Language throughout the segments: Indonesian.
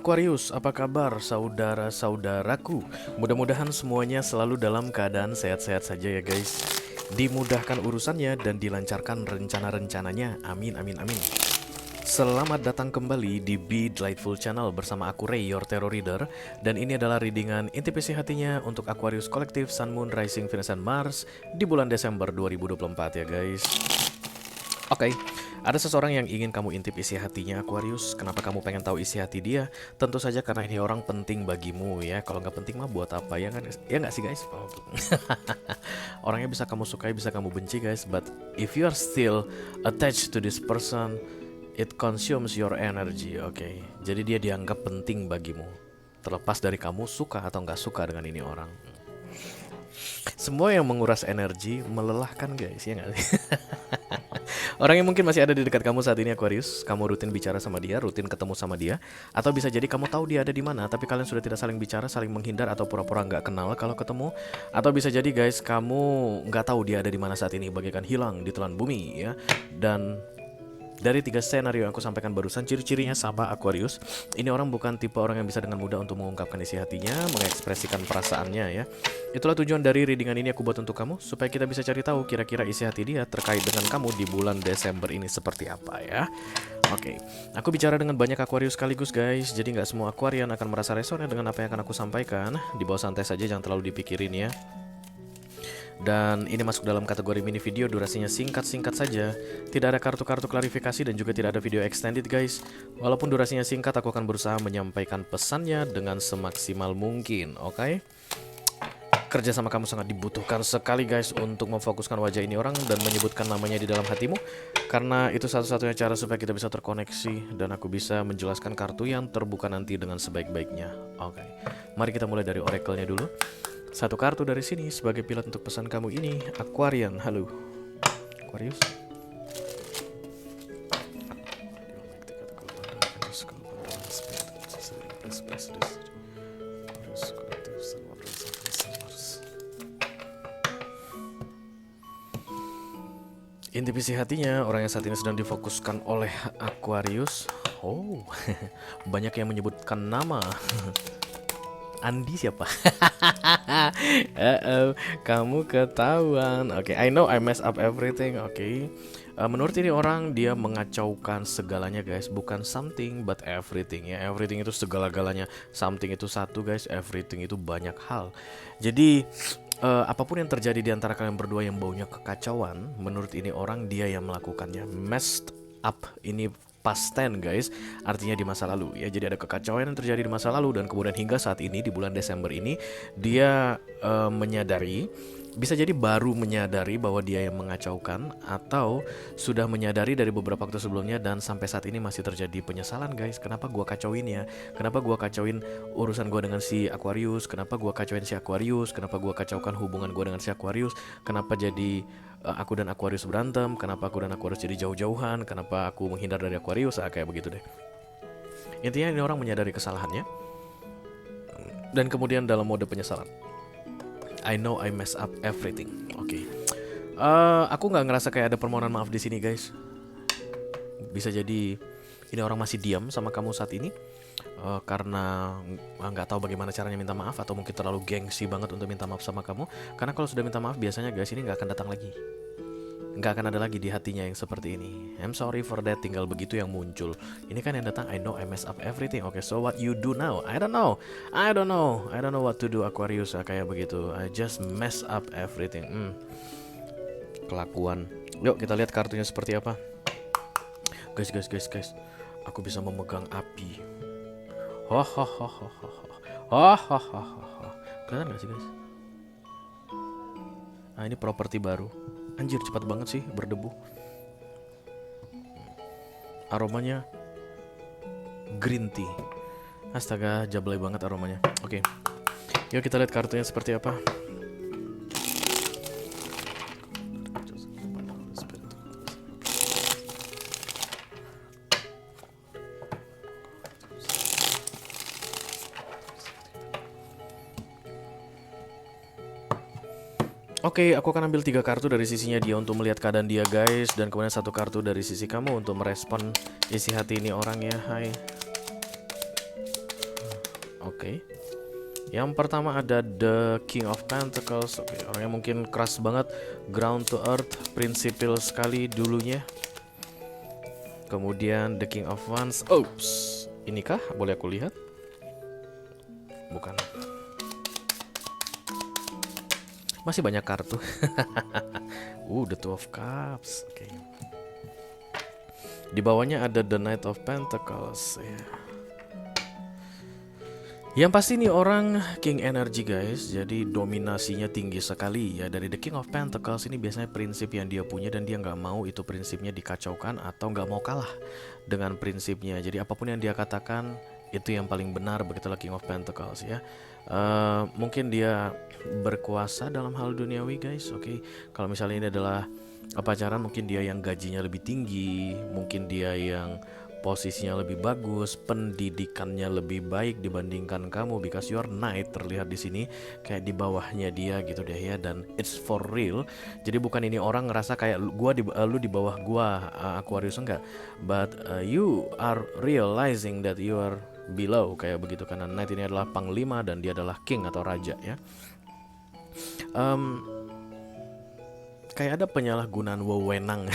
Aquarius, apa kabar saudara-saudaraku? Mudah-mudahan semuanya selalu dalam keadaan sehat-sehat saja ya guys. Dimudahkan urusannya dan dilancarkan rencana-rencananya. Amin, amin, amin. Selamat datang kembali di Be Delightful Channel bersama aku Ray, your tarot reader. Dan ini adalah readingan intuisi hatinya untuk Aquarius Kolektif Sun, Moon, Rising, Venus, dan Mars di bulan Desember 2024 ya guys. Oke, ada seseorang yang ingin kamu intip isi hatinya Aquarius. Kenapa kamu pengen tahu isi hati dia? Tentu saja karena ini orang penting bagimu ya. Kalau nggak penting mah buat apa ya kan? Ya nggak sih guys? Orangnya bisa kamu sukai, bisa kamu benci guys. But if you are still attached to this person, it consumes your energy. Oke, jadi dia dianggap penting bagimu. Terlepas dari kamu suka atau nggak suka dengan ini orang. Semua yang menguras energi melelahkan guys, ya nggak sih? Orang yang mungkin masih ada di dekat kamu saat ini Aquarius, kamu rutin bicara sama dia, rutin ketemu sama dia, atau bisa jadi kamu tahu dia ada di mana, tapi kalian sudah tidak saling bicara, saling menghindar atau pura-pura nggak kenal kalau ketemu, atau bisa jadi guys kamu nggak tahu dia ada di mana saat ini, bagaikan hilang di telan bumi ya. Dan dari 3 skenario yang aku sampaikan barusan, ciri-cirinya sama Aquarius. Ini orang bukan tipe orang yang bisa dengan mudah untuk mengungkapkan isi hatinya, mengekspresikan perasaannya ya. Itulah tujuan dari readingan ini aku buat untuk kamu, supaya kita bisa cari tahu kira-kira isi hati dia terkait dengan kamu di bulan Desember ini seperti apa ya. Oke, aku bicara dengan banyak Aquarius sekaligus guys, jadi nggak semua Aquarian akan merasa resonnya dengan apa yang akan aku sampaikan. Dibawa santai saja, jangan terlalu dipikirin ya. Dan ini masuk dalam kategori mini video, durasinya singkat-singkat saja. Tidak ada kartu-kartu klarifikasi dan juga tidak ada video extended guys. Walaupun durasinya singkat, aku akan berusaha menyampaikan pesannya dengan semaksimal mungkin, oke? Kerja sama kamu sangat dibutuhkan sekali guys untuk memfokuskan wajah ini orang dan menyebutkan namanya di dalam hatimu, karena itu satu-satunya cara supaya kita bisa terkoneksi dan aku bisa menjelaskan kartu yang terbuka nanti dengan sebaik-baiknya. Oke, mari kita mulai dari oracle-nya dulu. Satu kartu dari sini sebagai pilot untuk pesan kamu ini, Aquarian. Halo Aquarius. Intuisi hatinya orang yang saat ini sedang difokuskan oleh Aquarius. Oh, banyak yang menyebutkan nama. Andi siapa? Kamu ketahuan. Oke, I know I mess up everything. Oke. Menurut ini orang dia mengacaukan segalanya guys, bukan something but everything ya. Everything itu segala-galanya, something itu satu guys, everything itu banyak hal. Jadi apapun yang terjadi di antara kalian berdua yang baunya kekacauan, menurut ini orang dia yang melakukannya. Messed up ini past tense guys, artinya di masa lalu ya. Jadi ada kekacauan yang terjadi di masa lalu dan kemudian hingga saat ini di bulan Desember ini dia menyadari, bisa jadi baru menyadari bahwa dia yang mengacaukan, atau sudah menyadari dari beberapa waktu sebelumnya dan sampai saat ini masih terjadi penyesalan guys. Kenapa gua kacauin ya? Kenapa gua kacauin urusan gua dengan si Aquarius? Kenapa gua kacauin si Aquarius? Kenapa gua kacaukan hubungan gua dengan si Aquarius? Kenapa jadi aku dan Aquarius berantem? Kenapa aku dan Aquarius jadi jauh-jauhan? Kenapa aku menghindar dari Aquarius? Kayak begitu deh. Intinya ini orang menyadari kesalahannya dan kemudian dalam mode penyesalan. I know I mess up everything. Oke. Aku nggak ngerasa kayak ada permohonan maaf di sini guys. Bisa jadi ini orang masih diam sama kamu saat ini karena nggak tahu bagaimana caranya minta maaf, atau mungkin terlalu gengsi banget untuk minta maaf sama kamu. Karena kalau sudah minta maaf biasanya guys ini nggak akan datang lagi, nggak akan ada lagi di hatinya yang seperti ini. I'm sorry for that, tinggal begitu yang muncul. Ini kan yang datang I know I mess up everything. Okay, so what you do now? I don't know what to do Aquarius. Kayak begitu, I just mess up everything. Kelakuan. Yuk kita lihat kartunya seperti apa. Guys, aku bisa memegang api. Kelihatan gak sih guys? Nah ini properti baru. Anjir cepat banget sih berdebu. Aromanya green tea. Astaga, jablay banget aromanya. Oke. Yuk kita lihat kartunya seperti apa. Oke, aku akan ambil 3 kartu dari sisinya dia untuk melihat keadaan dia guys, dan kemudian 1 kartu dari sisi kamu untuk merespon isi hati ini orang ya. Hai. Oke. Yang pertama ada The King of Pentacles. Oke, orangnya mungkin keras banget, ground to earth, prinsipil sekali dulunya. Kemudian The King of Wands. Oops, inikah? Boleh aku lihat? Bukan. Masih banyak kartu. The Two of Cups. Oke. Di bawahnya ada The Knight of Pentacles. Yang pasti nih orang King Energy guys, jadi dominasinya tinggi sekali ya. Dari The King of Pentacles ini biasanya prinsip yang dia punya dan dia nggak mau itu prinsipnya dikacaukan atau nggak mau kalah dengan prinsipnya. Jadi apapun yang dia katakan itu yang paling benar, begitulah King of Pentacles ya. Mungkin dia berkuasa dalam hal duniawi guys. Oke. Kalau misalnya ini adalah pacaran, mungkin dia yang gajinya lebih tinggi, mungkin dia yang posisinya lebih bagus, pendidikannya lebih baik dibandingkan kamu, because your knight terlihat di sini kayak di bawahnya dia gitu deh ya, dan it's for real. Jadi bukan ini orang ngerasa kayak lu di bawah gua, Aquarius, enggak, but you are realizing that you are below, kayak begitu, karena knight ini adalah panglima dan dia adalah king atau raja ya. Kayak ada penyalahgunaan wewenang.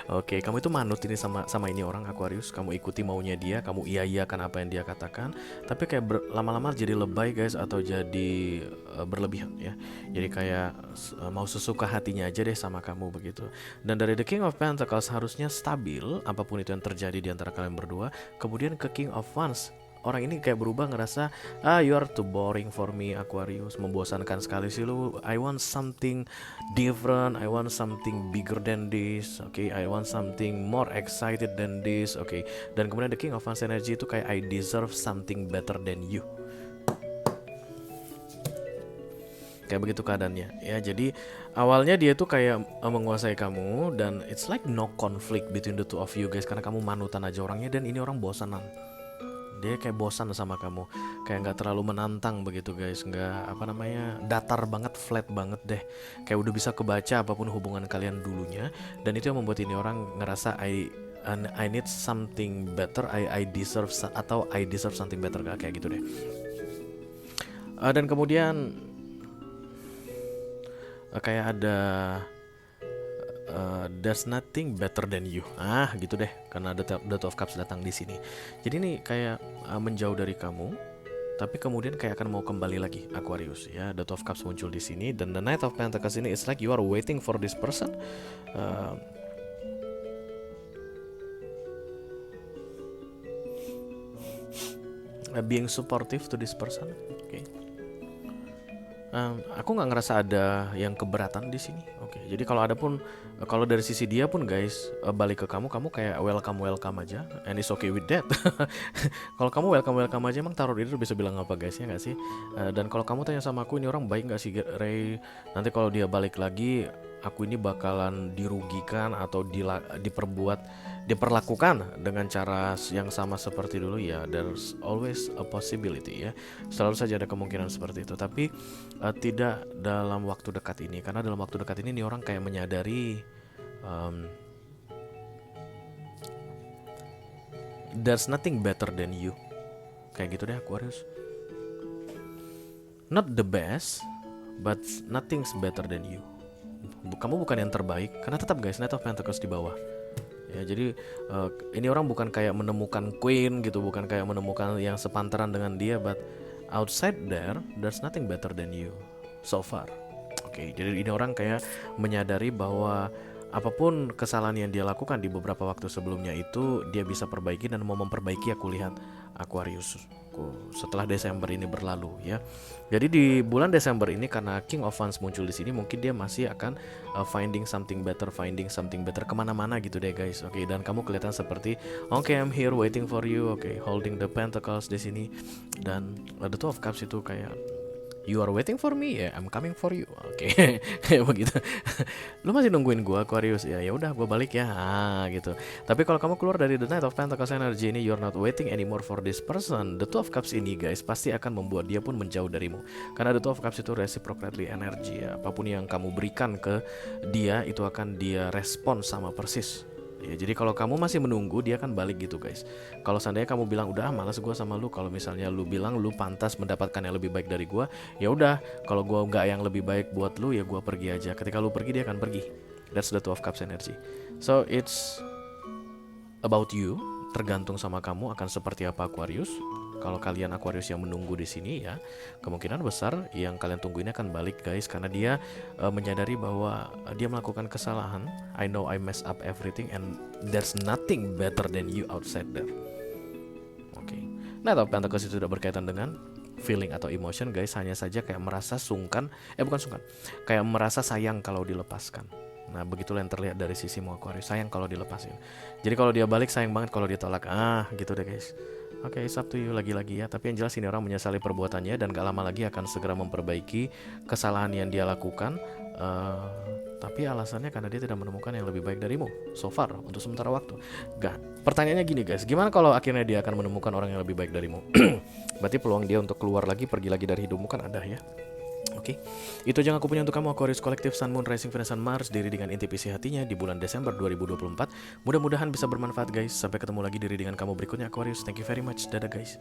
Oke, kamu itu manut ini sama ini orang Aquarius, kamu ikuti maunya dia, kamu iya-iyakan apa yang dia katakan, tapi kayak lama-lama jadi lebay guys, atau jadi berlebihan ya. Jadi kayak mau sesuka hatinya aja deh sama kamu begitu. Dan dari The King of Pentacles harusnya stabil apapun itu yang terjadi di antara kalian berdua. Kemudian ke King of Wands, orang ini kayak berubah, ngerasa you are too boring for me Aquarius, membosankan sekali sih lu, I want something different, I want something bigger than this, okay, I want something more excited than this, okay. Dan kemudian The King of Wands energy itu kayak I deserve something better than you, kayak begitu keadaannya ya. Jadi awalnya dia tuh kayak menguasai kamu, dan it's like no conflict between the two of you guys, karena kamu manutan aja orangnya, dan ini orang bosanan. Dia kayak bosan sama kamu, kayak nggak terlalu menantang begitu guys, nggak datar banget, flat banget deh, kayak udah bisa kebaca apapun hubungan kalian dulunya. Dan itu yang membuat ini orang ngerasa I need something better, I deserve, atau I deserve something better, kayak gitu deh. Dan kemudian kayak ada there's nothing better than you, gitu deh, karena The Two of Cups datang di sini. Jadi ini kayak menjauh dari kamu, tapi kemudian kayak akan mau kembali lagi Aquarius ya. The Two of Cups muncul di sini, dan The Knight of Pentacles ini it's like you are waiting for this person, being supportive to this person. Okay. Aku nggak ngerasa ada yang keberatan di sini. Oke, jadi kalau ada pun, kalau dari sisi dia pun guys, balik ke kamu kayak welcome aja, and it's okay with that. Kalau kamu welcome aja, emang tarot itu bisa bilang apa guys, ya nggak sih? Dan kalau kamu tanya sama aku, ini orang baik nggak sih Ray? Nanti kalau dia balik lagi, aku ini bakalan dirugikan atau diperlakukan dengan cara yang sama seperti dulu ya. There's always a possibility ya, selalu saja ada kemungkinan seperti itu, tapi tidak dalam waktu dekat ini, karena dalam waktu dekat ini nih orang kayak menyadari there's nothing better than you, kayak gitu deh Aquarius. Not the best, but nothing's better than you. Kamu bukan yang terbaik, karena tetap guys Knight of Pentacles di bawah ya. Jadi ini orang bukan kayak menemukan queen gitu, bukan kayak menemukan yang sepantaran dengan dia, but outside there's nothing better than you so far. Oke, jadi ini orang kayak menyadari bahwa apapun kesalahan yang dia lakukan di beberapa waktu sebelumnya itu dia bisa perbaiki, dan mau memperbaiki aku lihat Aquarius setelah Desember ini berlalu ya. Jadi di bulan Desember ini, karena King of Wands muncul di sini, mungkin dia masih akan finding something better kemana-mana gitu deh guys. Oke, dan kamu kelihatan seperti I'm here waiting for you. Oke, holding the Pentacles di sini, dan The Two of Cups itu kayak you are waiting for me, ya I'm coming for you. Oke, kayak begitu. Lu masih nungguin gua Aquarius ya, ya udah gua balik ya, gitu. Tapi kalau kamu keluar dari The Knight of Pentacles energy ini, you're not waiting anymore for this person. The Two of Cups ini guys pasti akan membuat dia pun menjauh darimu, karena The Two of Cups itu reciprocally energy ya. Apapun yang kamu berikan ke dia itu akan dia respon sama persis Ya, jadi kalau kamu masih menunggu, dia akan balik gitu guys. Kalau seandainya kamu bilang udah malas gue sama lu, kalau misalnya lu bilang lu pantas mendapatkan yang lebih baik dari gue, ya udah. Kalau gue nggak yang lebih baik buat lu, ya gue pergi aja. Ketika lu pergi, dia akan pergi. That's the two of cups energy. So it's about you, tergantung sama kamu akan seperti apa Aquarius. Kalau kalian Aquarius yang menunggu di sini ya, kemungkinan besar yang kalian tunggu ini akan balik guys, karena dia menyadari bahwa dia melakukan kesalahan. I know I mess up everything and there's nothing better than you outside there. Oke. Nah, tapi Pentacle itu sudah berkaitan dengan feeling atau emotion guys, hanya saja kayak merasa sungkan, bukan sungkan, kayak merasa sayang kalau dilepaskan. Nah, begitulah yang terlihat dari sisi Aquarius, sayang kalau dilepasin. Jadi kalau dia balik sayang banget kalau ditolak. Gitu deh guys. Oke, it's up to you lagi-lagi ya. Tapi yang jelas ini orang menyesali perbuatannya dan gak lama lagi akan segera memperbaiki kesalahan yang dia lakukan. Tapi alasannya karena dia tidak menemukan yang lebih baik darimu so far untuk sementara waktu. Pertanyaannya gini guys, gimana kalau akhirnya dia akan menemukan orang yang lebih baik darimu? Berarti peluang dia untuk keluar lagi, pergi lagi dari hidupmu kan ada ya. Oke, itu aja yang aku punya untuk kamu Aquarius Kolektif Sun, Moon, Rising, Venus, dan Mars, diri dengan inti visi hatinya di bulan Desember 2024. Mudah-mudahan bisa bermanfaat guys. Sampai ketemu lagi diri dengan kamu berikutnya Aquarius. Thank you very much. Dadah guys.